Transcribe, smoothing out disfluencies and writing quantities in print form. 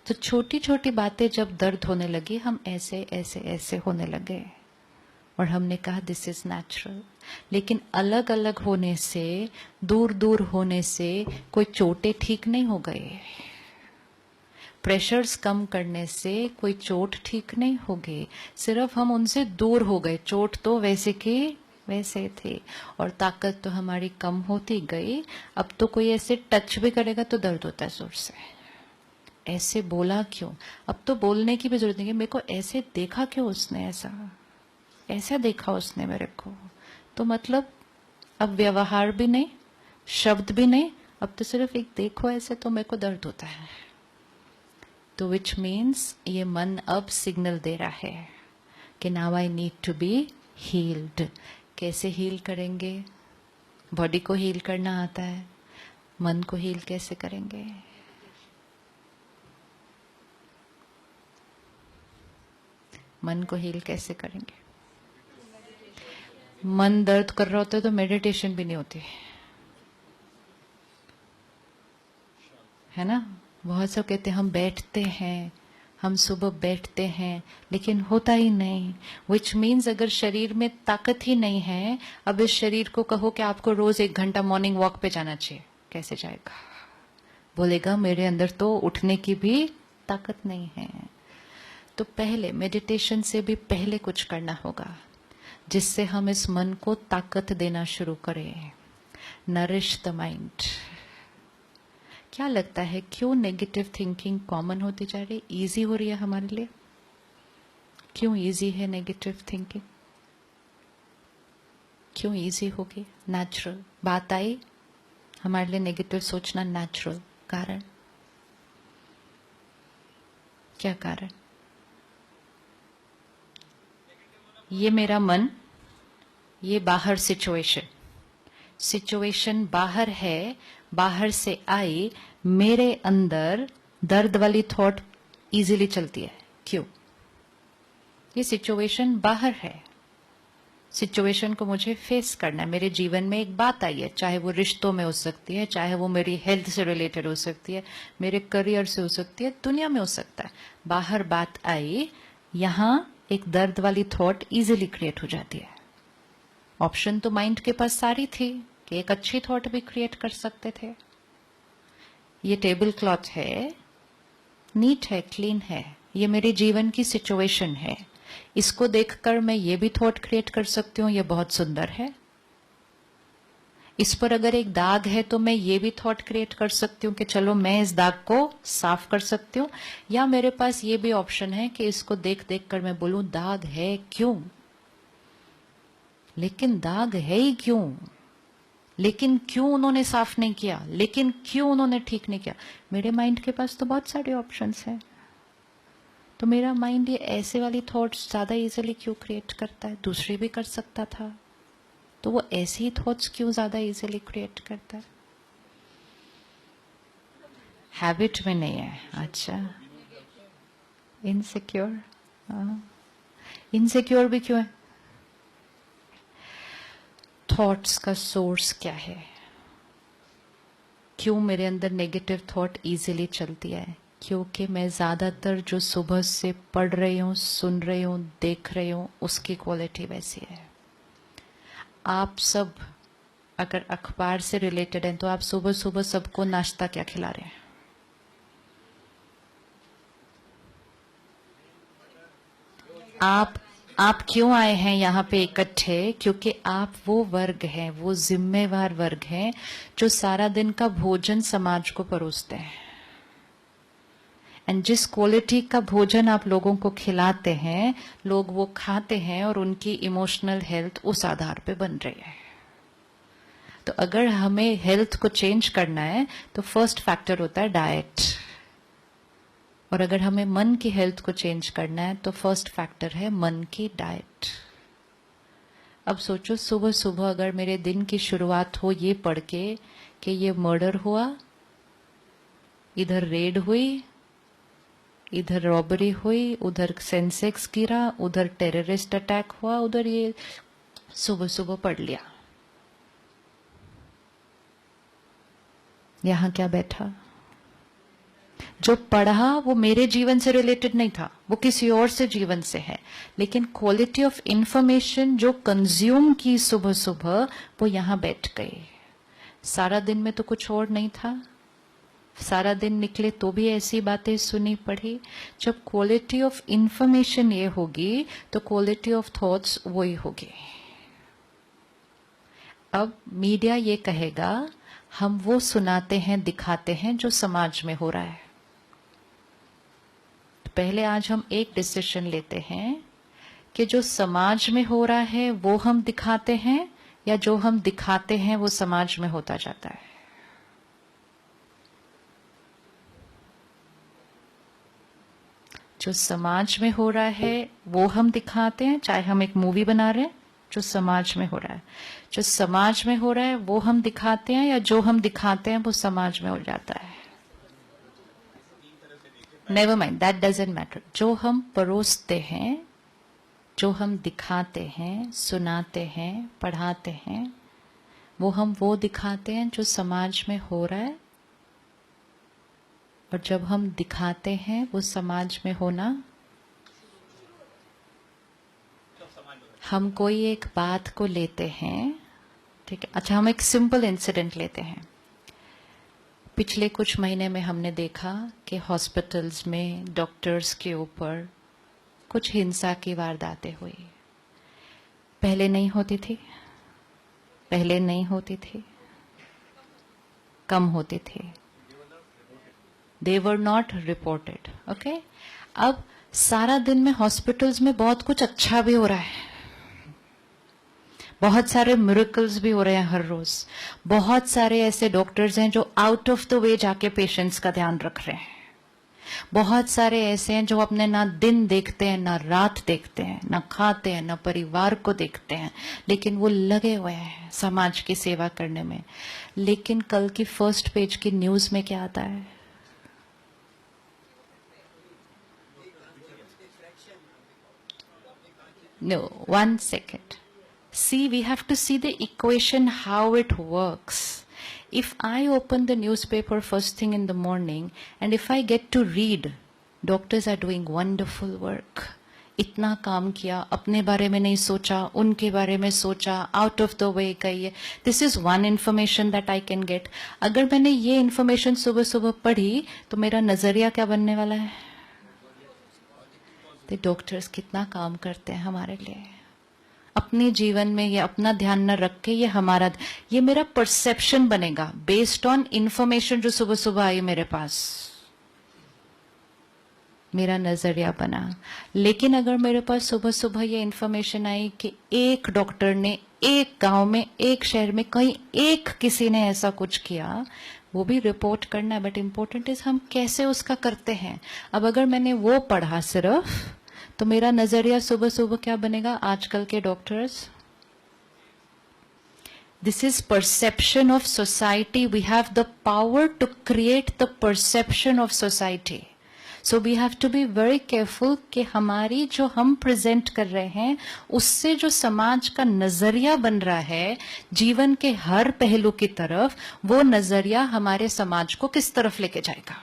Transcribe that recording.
तो छोटी छोटी बातें जब दर्द होने लगी, हम ऐसे ऐसे ऐसे होने लगे और हमने कहा दिस इज नेचुरल। लेकिन अलग अलग होने से, दूर दूर होने से कोई चोटें ठीक नहीं हो गए। प्रेशर्स कम करने से कोई चोट ठीक नहीं हो गई, सिर्फ हम उनसे दूर हो गए। चोट तो वैसे की वैसे थी और ताकत तो हमारी कम होती गई। अब तो कोई ऐसे टच भी करेगा तो दर्द होता है जोर से। ऐसे बोला क्यों? अब तो बोलने की भी जरूरत नहीं है, मेरे को ऐसे देखा क्यों उसने, ऐसा देखा उसने मेरे को। तो मतलब अब व्यवहार भी नहीं, शब्द भी नहीं, अब तो सिर्फ एक देखो ऐसे तो मेरे को दर्द होता है। तो विच मीन्स ये मन अब सिग्नल दे रहा है कि now I need to be healed. कैसे हील करेंगे? बॉडी को हील करना आता है, मन को हील कैसे करेंगे? मन को हील कैसे करेंगे? मन दर्द कर रहा होता है तो मेडिटेशन भी नहीं होती है ना। बहुत सब कहते हैं हम बैठते हैं, हम सुबह बैठते हैं, लेकिन होता ही नहीं। विच मीन्स अगर शरीर में ताकत ही नहीं है, अब इस शरीर को कहो कि आपको रोज 1 घंटा मॉर्निंग वॉक पे जाना चाहिए, कैसे जाएगा? बोलेगा मेरे अंदर तो उठने की भी ताकत नहीं है। तो पहले मेडिटेशन से भी पहले कुछ करना होगा जिससे हम इस मन को ताकत देना शुरू करें। Nourish the mind. क्या लगता है क्यों नेगेटिव थिंकिंग कॉमन होती जा रही, इजी हो रही है हमारे लिए? क्यों इजी है नेगेटिव थिंकिंग? क्यों इजी होगी? नेचुरल बात आई हमारे लिए, नेगेटिव सोचना नेचुरल। कारण क्या? कारण ये मेरा मन, ये बाहर सिचुएशन बाहर है, बाहर से आई, मेरे अंदर दर्द वाली थॉट इजीली चलती है। क्यों? ये सिचुएशन बाहर है, सिचुएशन को मुझे फेस करना है। मेरे जीवन में एक बात आई है, चाहे वो रिश्तों में हो सकती है, चाहे वो मेरी हेल्थ से रिलेटेड हो सकती है, मेरे करियर से हो सकती है, दुनिया में हो सकता है। बाहर बात आई, यहां एक दर्द वाली थॉट इजीली क्रिएट हो जाती है। ऑप्शन तो माइंड के पास सारी थी कि एक अच्छी थॉट भी क्रिएट कर सकते थे। ये टेबल क्लॉथ है, नीट है, क्लीन है, ये मेरे जीवन की सिचुएशन है। इसको देखकर मैं ये भी थॉट क्रिएट कर सकती हूँ, ये बहुत सुंदर है। इस पर अगर एक दाग है तो मैं ये भी थॉट क्रिएट कर सकती हूँ कि चलो मैं इस दाग को साफ कर सकती हूँ। या मेरे पास ये भी ऑप्शन है कि इसको देख देख कर मैं बोलूं दाग है क्यों, लेकिन दाग है ही क्यों, लेकिन क्यों उन्होंने साफ नहीं किया, लेकिन क्यों उन्होंने ठीक नहीं किया। मेरे माइंड के पास तो बहुत सारे ऑप्शंस हैं। तो मेरा माइंड ये ऐसे वाली थॉट्स ज्यादा इजीली क्यों क्रिएट करता है? दूसरे भी कर सकता था, तो वो ऐसे ही थॉट्स क्यों ज्यादा इजीली क्रिएट करता है? हैबिट में नहीं है। अच्छा, इनसिक्योर। इनसिक्योर भी क्यों है? थॉट्स का सोर्स क्या है? क्यों मेरे अंदर नेगेटिव थॉट इजीली चलती है? क्योंकि मैं ज्यादातर जो सुबह से पढ़ रही हूँ, सुन रही हूँ, देख रही हूँ, उसकी क्वालिटी वैसी है। आप सब अगर अखबार से रिलेटेड हैं तो आप सुबह सुबह सबको नाश्ता क्या खिला रहे हैं? आप क्यों आए हैं यहाँ पे इकट्ठे? क्योंकि आप वो वर्ग हैं, वो जिम्मेवार वर्ग हैं जो सारा दिन का भोजन समाज को परोसते हैं। एंड जिस क्वालिटी का भोजन आप लोगों को खिलाते हैं, लोग वो खाते हैं और उनकी इमोशनल हेल्थ उस आधार पे बन रही है। तो अगर हमें हेल्थ को चेंज करना है तो फर्स्ट फैक्टर होता है डाइट, और अगर हमें मन की हेल्थ को चेंज करना है तो फर्स्ट फैक्टर है मन की डाइट। अब सोचो सुबह सुबह अगर मेरे दिन की शुरुआत हो ये पढ़ के कि ये मर्डर हुआ, इधर रेड हुई, इधर रॉबरी हुई, उधर सेंसेक्स गिरा, उधर टेररिस्ट अटैक हुआ, उधर ये सुबह सुबह पढ़ लिया, यहां क्या बैठा? जो पढ़ा वो मेरे जीवन से रिलेटेड नहीं था, वो किसी और से जीवन से है, लेकिन क्वालिटी ऑफ इंफॉर्मेशन जो कंज्यूम की सुबह सुबह वो यहां बैठ गई। सारा दिन में तो कुछ और नहीं था, सारा दिन निकले तो भी ऐसी बातें सुनी पढ़ी। जब क्वालिटी ऑफ इंफॉर्मेशन ये होगी तो क्वालिटी ऑफ थॉट्स वही होगी। अब मीडिया ये कहेगा हम वो सुनाते हैं दिखाते हैं जो समाज में हो रहा है। तो पहले आज हम एक डिसीजन लेते हैं कि जो समाज में हो रहा है वो हम दिखाते हैं या जो हम दिखाते हैं वो समाज में होता जाता है। जो समाज में हो रहा है वो हम दिखाते हैं, चाहे हम एक मूवी बना रहे हैं जो समाज में हो रहा है, जो समाज में हो रहा है वो हम दिखाते हैं या जो हम दिखाते हैं वो समाज में हो जाता है। Never mind, that doesn't matter. जो हम परोसते हैं, जो हम दिखाते हैं, सुनाते हैं, पढ़ाते हैं, वो दिखाते हैं जो समाज में हो रहा है। और जब हम दिखाते हैं वो समाज में होना, हम कोई एक बात को लेते हैं, ठीक है। अच्छा, हम एक सिंपल इंसिडेंट लेते हैं। पिछले कुछ महीने में हमने देखा कि हॉस्पिटल्स में डॉक्टर्स के ऊपर कुछ हिंसा की वारदातें हुई। पहले नहीं होती थी, पहले नहीं होती थी, कम होती थी। They were not reported, okay? अब सारा दिन में हॉस्पिटल्स में बहुत कुछ अच्छा भी हो रहा है, बहुत सारे मिरेकल्स भी हो रहे हैं हर रोज। बहुत सारे ऐसे डॉक्टर्स हैं जो आउट ऑफ द वे जाके पेशेंट्स का ध्यान रख रहे हैं। बहुत सारे ऐसे हैं जो अपने ना दिन देखते हैं ना रात देखते हैं, ना खाते हैं ना परिवार को देखते हैं, लेकिन वो लगे हुए हैं समाज की सेवा करने में। लेकिन कल की फर्स्ट पेज की न्यूज में क्या आता है? No, 1 second. See, we have to see the equation, how it works. If I open the newspaper first thing in the morning and if I get to read, doctors are doing wonderful work. इतना काम किया, अपने बारे में नहीं सोचा, उनके बारे में सोचा, आउट ऑफ द वे गई है। This is one information that I can get. अगर मैंने ये इंफॉर्मेशन सुबह सुबह पढ़ी तो मेरा नजरिया क्या बनने वाला है? तो डॉक्टर्स कितना काम करते हैं हमारे लिए, अपने जीवन में ये अपना ध्यान न रख के ये मेरा परसेप्शन बनेगा बेस्ड ऑन इंफॉर्मेशन जो सुबह सुबह आई मेरे पास, मेरा नजरिया बना। लेकिन अगर मेरे पास सुबह सुबह ये इंफॉर्मेशन आई कि एक डॉक्टर ने एक गांव में, एक शहर में, कहीं एक किसी ने ऐसा कुछ किया, वो भी रिपोर्ट करना है, बट इम्पोर्टेंट इज हम कैसे उसका करते हैं। अब अगर मैंने वो पढ़ा सिर्फ, तो मेरा नजरिया सुबह सुबह क्या बनेगा? आजकल के doctors, this is perception of society. We have the power to create the perception of society. So we have to be very careful कि हमारी जो हम प्रेजेंट कर रहे हैं उससे जो समाज का नजरिया बन रहा है जीवन के हर पहलू की तरफ, वो नजरिया हमारे समाज को किस तरफ लेके जाएगा।